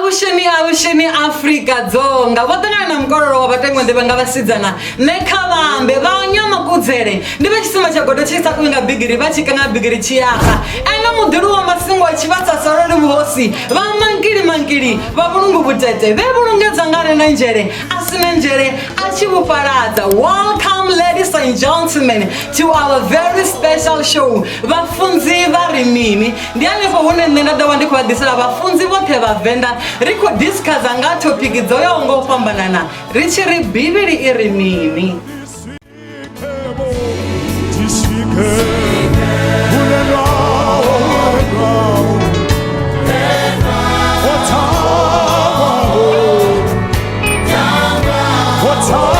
avusheni Afrika dzonga vatanga na mkororo wa vatengwa ndivyo ngavasidzana nekhalambe vanyama kudzere ndive chisima cha godo chisa kuinga bigiri vachikanga bigiri chiyaka ena mudiru wa masingo chivatsa sarori muhosi mankiri vavulungu vutete vevulungedza ngane na njere asine njere achivuparadza. Welcome ladies and gentlemen to our very special show vafunzi varimini ndialepo hune nenda dawa ndikuvadisira vafunzi vothe vavenda riko discuss anga topic dzoyongo pambanana richiri bibiri irimini. What's up?